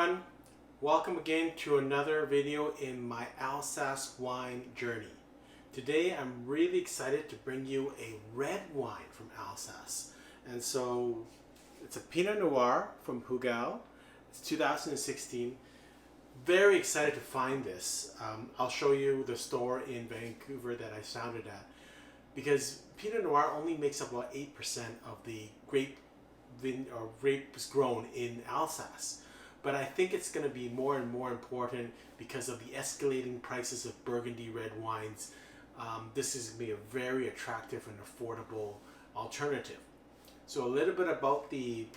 everyone, welcome again to another video in my Alsace wine journey. Today I'm really excited to bring you a red wine from Alsace, and so it's a Pinot Noir from Hugel. It's 2016. Very excited to find this. I'll show you the store in Vancouver that I found it at, because Pinot Noir only makes up about 8% of the grapes grown in Alsace. But I think it's going to be more and more important because of the escalating prices of Burgundy red wines. This is going to be a very attractive and affordable alternative. So a little bit about the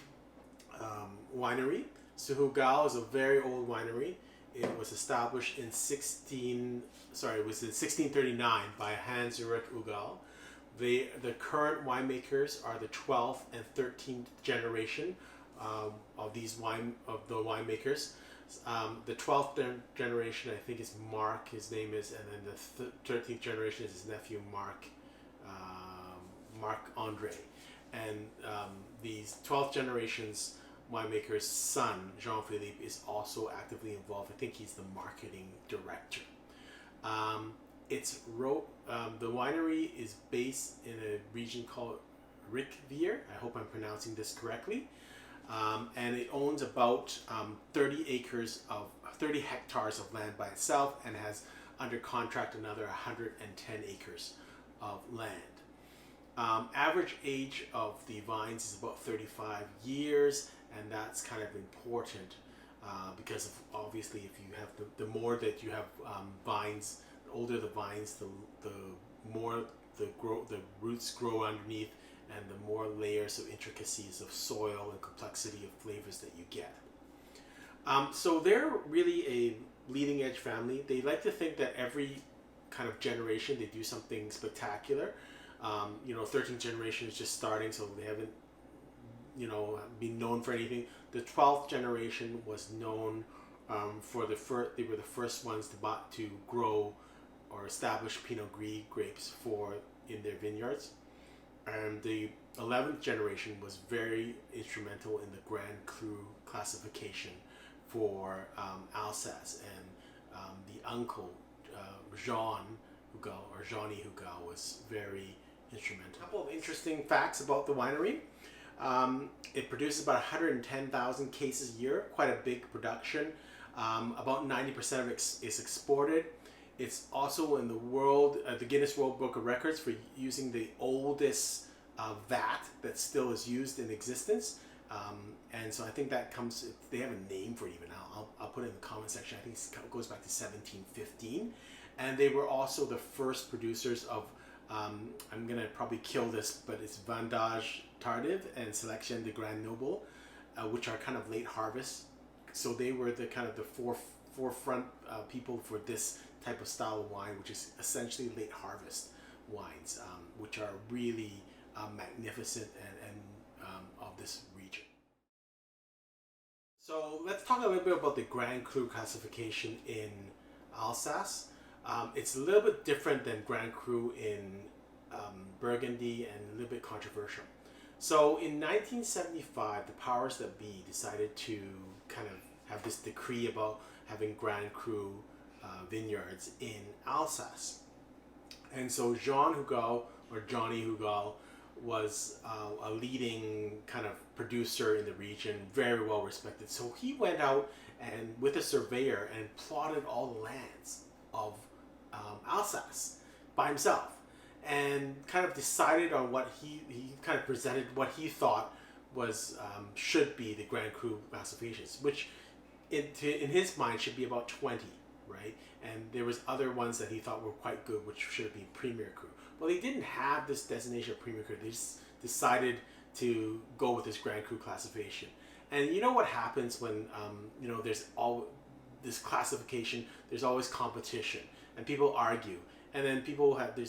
winery. So Hugel is a very old winery. It was established in 1639 by Hans Ulrich Hugel. The current winemakers are the 12th and 13th generation of the winemakers. The 12th generation, I think, is Marc, his name is, and then the 13th generation is his nephew Marc Andre. And these 12th generation's winemaker's son, Jean-Philippe, is also actively involved. I think he's the marketing director. The winery is based in a region called Requewihr. I hope I'm pronouncing this correctly. And it owns about 30 hectares of land by itself, and has under contract another 110 acres of land. Average age of the vines is about 35 years, and that's kind of important because obviously if you have the more that you have vines, the older the vines, the more the roots grow underneath, and the more layers of intricacies of soil and complexity of flavors that you get. So they're really a leading edge family. They like to think that every kind of generation they do something spectacular. 13th generation is just starting, so they haven't been known for anything. The 12th generation was known for they were the first ones to grow or establish Pinot Gris grapes in their vineyards. And the 11th generation was very instrumental in the Grand Cru classification for Alsace, and the uncle Jean Hugel, or Johnny Hugel, was very instrumental. A couple of interesting facts about the winery. It produces about 110,000 cases a year, quite a big production. About 90% of it is exported. It's also in the Guinness World Book of Records for using the oldest vat that still is used in existence. And so I think that comes, they have a name for it even. I'll put it in the comment section. I think it goes back to 1715. And they were also the first producers of, I'm going to probably kill this, but it's Vendage Tardive and Selection de Grand Noble, which are kind of late harvest. So they were the kind of the forefront people for this type of style of wine, which is essentially late harvest wines, which are really magnificent and of this region. So let's talk a little bit about the Grand Cru classification in Alsace. It's a little bit different than Grand Cru in Burgundy, and a little bit controversial. So in 1975, the powers that be decided to kind of have this decree about having Grand Cru vineyards in Alsace. And so Jean Hugel, or Johnny Hugel, was a leading kind of producer in the region, very well respected. So he went out and with a surveyor and plotted all the lands of Alsace by himself, and kind of decided on what he kind of presented what he thought was should be the Grand Cru classifications, which in his mind should be about 20, right? And there was other ones that he thought were quite good, which should be Premier Cru. Well, they didn't have this designation of Premier Cru. They just decided to go with this Grand Cru classification. And you know what happens when there's all this classification? There's always competition, and people argue, and then people have I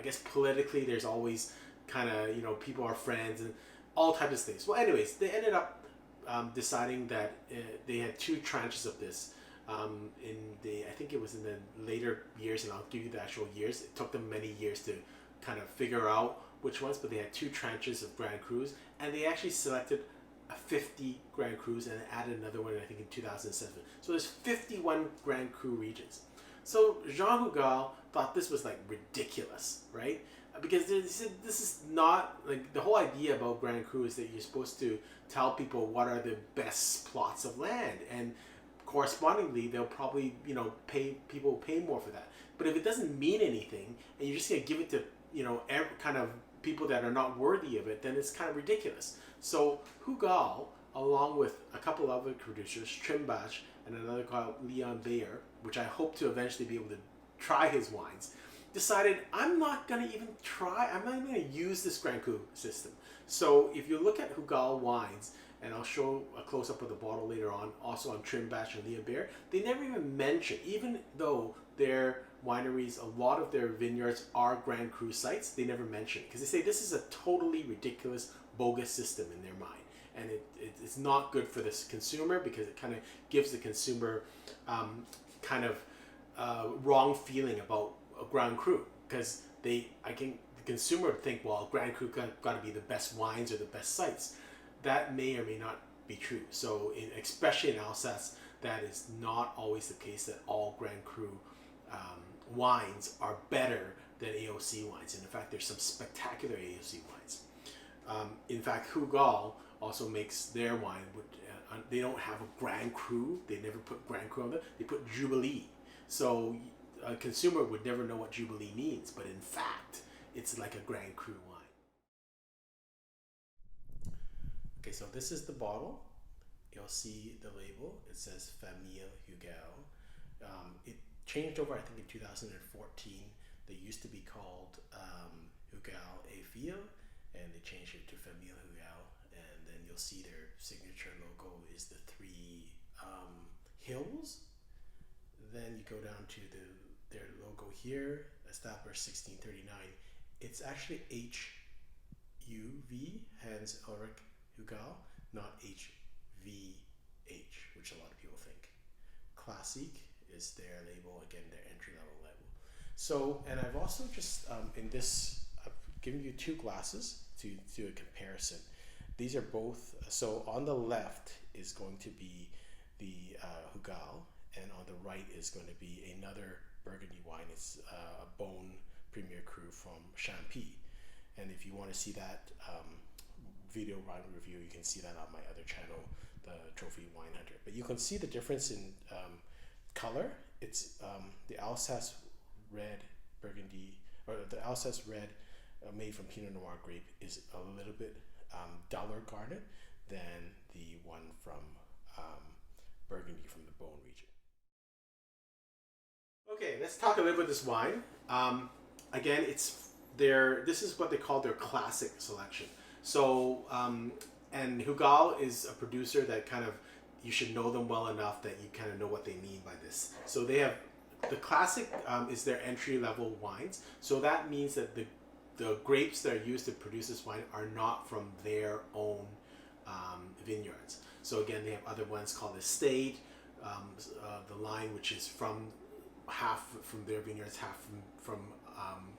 guess politically there's always kind of people are friends and all types of things. Well, anyways, they ended up deciding that they had two tranches of this. I think it was in the later years, and I'll give you the actual years. It took them many years to kind of figure out which ones, but they had two tranches of Grand Crus, and they actually selected 50 Grand Crus and added another one, I think, in 2007. So there's 51 Grand Cru regions. So Jean Hugel thought this was like ridiculous, right? Because he said this is not, like, the whole idea about Grand Cru is that you're supposed to tell people what are the best plots of land, and correspondingly they'll probably, you know, people pay more for that. But if it doesn't mean anything and you're just gonna give it to, you know, every kind of people that are not worthy of it, then it's kind of ridiculous. So Hugel, along with a couple other producers, Trimbach and another called Leon Beyer, which I hope to eventually be able to try his wines, decided I'm not going to even try, I'm not even going to use this Grand Cru system. So if you look at Hugel wines, and I'll show a close-up of the bottle later on, also on Trimbach and Leon Beyer, they never even mention, even though their wineries, a lot of their vineyards are Grand Cru sites, they never mention it, because they say this is a totally ridiculous, bogus system in their mind. And it's not good for this consumer, because it kind of gives the consumer wrong feeling about a Grand Cru, because the consumer would think, well, Grand Cru got to be the best wines or the best sites. That may or may not be true. So especially in Alsace, that is not always the case, that all Grand Cru wines are better than AOC wines. And in fact, there's some spectacular AOC wines. In fact, Hugel also makes their wine with, they don't have a Grand Cru, they never put Grand Cru on there, they put Jubilee. So a consumer would never know what Jubilee means, but in fact, it's like a Grand Cru wine. Okay, so this is the bottle. You'll see the label. It says Premier Hugel. It changed over, I think, in 2014. They used to be called Hugel et Veer, and they changed it to Premier Hugel. And then you'll see their signature logo is the three hills. Then you go down to their logo here, established 1639. It's actually HUV, Hans Ulrich Hugel, not HVH, which a lot of people think. Classique is their label, again, their entry-level label. So, and I've also just, in this, I've given you two glasses to do a comparison. These are both, so on the left is going to be the Hugel, and on the right is going to be another Burgundy wine. It's a Beaune Premier Cru from Champy. And if you want to see that video wine review, you can see that on my other channel, the Trophy Wine Hunter. But you can see the difference in color. It's the Alsace red Burgundy, or the Alsace red made from Pinot Noir grape is a little bit duller garnet than the one from Burgundy from the Beaune region. Okay, let's talk a little bit about this wine. Again, this is what they call their classic selection. So, and Hugel is a producer that kind of, you should know them well enough that you kind of know what they mean by this. So they have, the classic is their entry-level wines. So that means that the grapes that are used to produce this wine are not from their own vineyards. So again, they have other ones called Estate, the line which is half from their vineyards, half from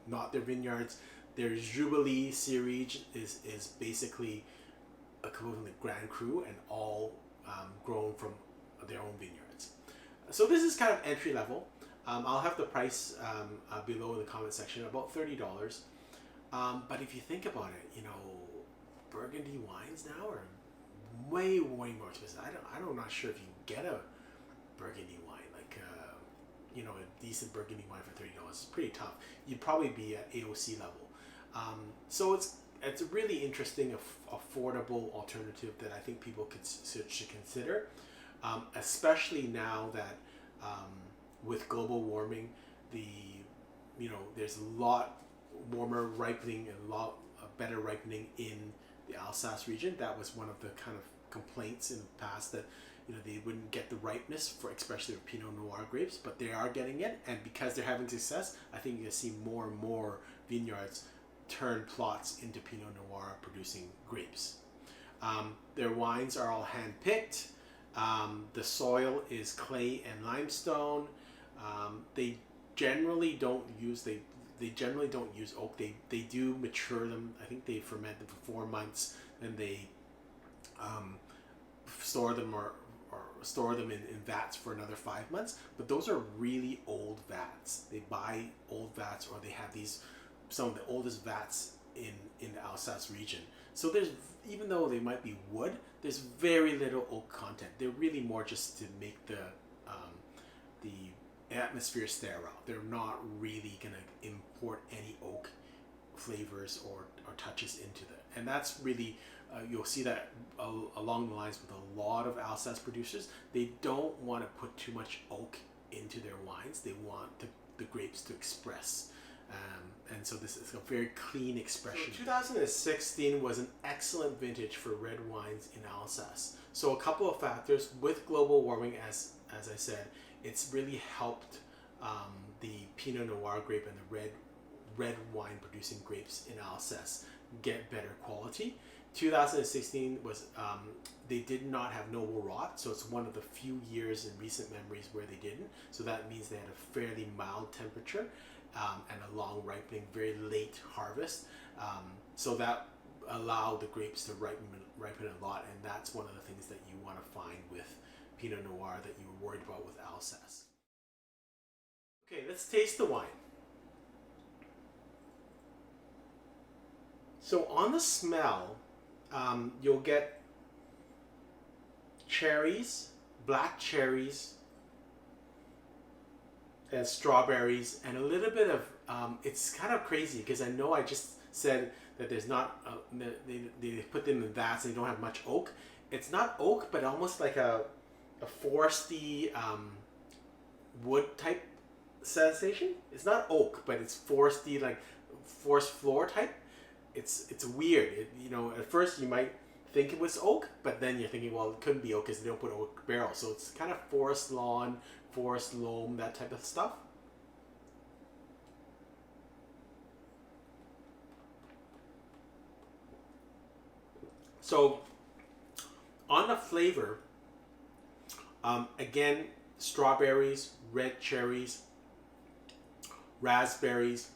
not their vineyards. Their Jubilee series is basically equivalent to Grand Cru, and all grown from their own vineyards. So this is kind of entry level. I'll have the price below in the comment section, about $30. But if you think about it, you know, Burgundy wines now are way more expensive. I'm not sure if you can get a Burgundy wine, like you know, a decent Burgundy wine for $30. It's pretty tough. You'd probably be at AOC level. So it's a really interesting, affordable alternative that I think people should consider, especially now that with global warming, there's a lot warmer ripening and a lot better ripening in the Alsace region. That was one of the kind of complaints in the past, that they wouldn't get the ripeness for especially the Pinot Noir grapes, but they are getting it, and because they're having success, I think you're going to see more and more vineyards turn plots into Pinot Noir producing grapes. Their wines are all hand-picked. The soil is clay and limestone. They generally don't use oak. They do mature them. I think they ferment them for 4 months, and they store them or store them in vats for another 5 months. But those are really old vats. They buy old vats, or they have some of the oldest vats in the Alsace region. So there's, even though they might be wood, there's very little oak content. They're really more just to make the atmosphere sterile. They're not really gonna import any oak flavors or touches into them. And that's really, you'll see that along the lines with a lot of Alsace producers. They don't want to put too much oak into their wines. They want the grapes to express. And so this is a very clean expression. So 2016 was an excellent vintage for red wines in Alsace. So a couple of factors with global warming, as I said, it's really helped the Pinot Noir grape and the red wine producing grapes in Alsace get better quality. 2016 was, they did not have noble rot, so it's one of the few years in recent memories where they didn't. So that means they had a fairly mild temperature and a long ripening, very late harvest. So that allowed the grapes to ripen a lot, and that's one of the things that you want to find with Pinot Noir that you were worried about with Alsace. Okay, let's taste the wine. So on the smell, you'll get cherries, black cherries, and strawberries, and a little bit of, it's kind of crazy because I know I just said that there's not, they put them in vats and they don't have much oak. It's not oak, but almost like a foresty wood type sensation. It's not oak, but it's foresty, like forest floor type. It's weird. You know, at first you might think it was oak, but then you're thinking, well, it couldn't be oak because they don't put oak barrels. So it's kind of forest lawn, forest loam, that type of stuff. So on the flavor, again, strawberries, red cherries, raspberries.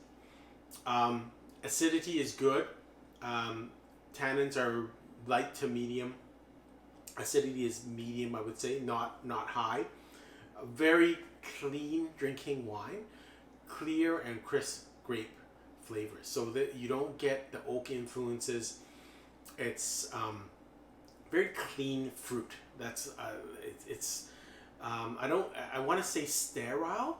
Acidity is good. Tannins are light to medium. Acidity is medium, I would say, not high. A very clean drinking wine, clear and crisp grape flavors, so that you don't get the oak influences. It's very clean fruit. That's I want to say sterile,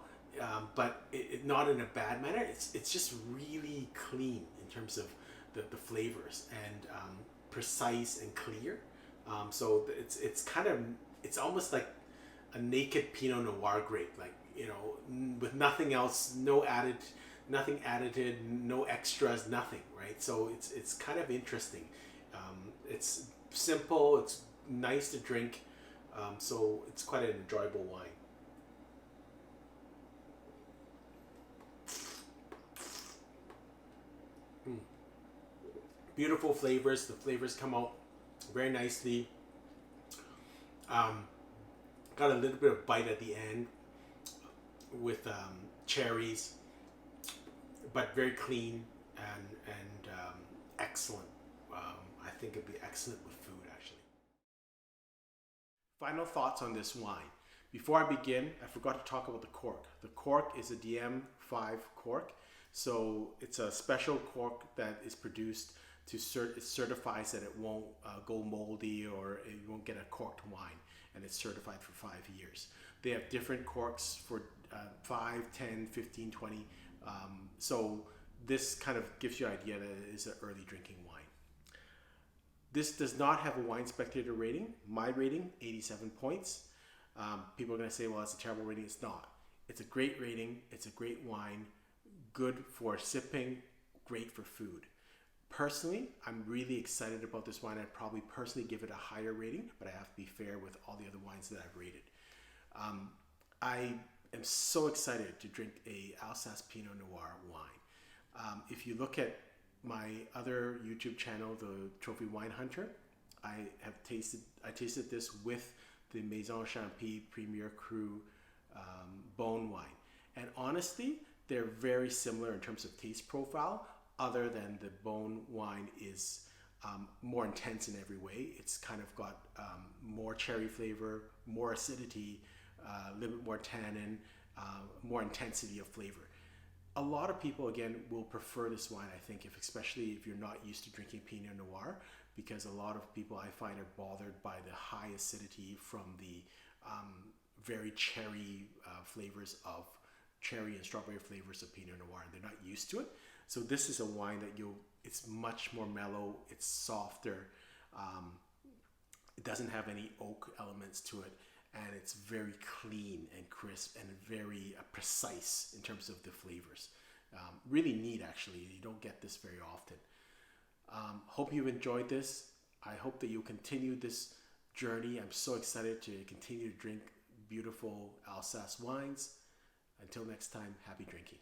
but not in a bad manner. It's just really clean in terms of the flavors, and precise and clear. So it's almost like a naked Pinot Noir grape, like, you know, with nothing else, nothing added, no extras, nothing, right? So it's kind of interesting. It's simple, it's nice to drink, so it's quite an enjoyable wine. Beautiful flavors. The flavors come out very nicely. Got a little bit of bite at the end with cherries, but very clean and excellent. I think it'd be excellent with food, actually. Final thoughts on this wine. Before I begin, I forgot to talk about the cork. The cork is a DM5 cork, so it's a special cork that is produced to it certifies that it won't go moldy, or it won't get a corked wine, and it's certified for 5 years. They have different corks for 5, 10, 15, 20. So this kind of gives you an idea that it is an early drinking wine. This does not have a Wine Spectator rating. My rating, 87 points. People are going to say, well, it's a terrible rating. It's not. It's a great rating. It's a great wine. Good for sipping. Great for food. Personally, I'm really excited about this wine. I'd probably personally give it a higher rating, but I have to be fair with all the other wines that I've rated. I am so excited to drink a Alsace Pinot Noir wine. If you look at my other YouTube channel, the Trophy Wine Hunter, I tasted this with the Maison Champy Premier Cru bone wine, and honestly, they're very similar in terms of taste profile, other than the bone wine is more intense in every way. It's kind of got more cherry flavor, more acidity, a little bit more tannin, more intensity of flavor. A lot of people, again, will prefer this wine, I think, especially if you're not used to drinking Pinot Noir, because a lot of people I find are bothered by the high acidity from the very cherry flavors of cherry and strawberry flavors of Pinot Noir, and they're not used to it. So this is a wine that it's much more mellow, it's softer, it doesn't have any oak elements to it, and it's very clean and crisp and very precise in terms of the flavors. Really neat, actually. You don't get this very often. Hope you've enjoyed this. I hope that you'll continue this journey. I'm so excited to continue to drink beautiful Alsace wines. Until next time, happy drinking.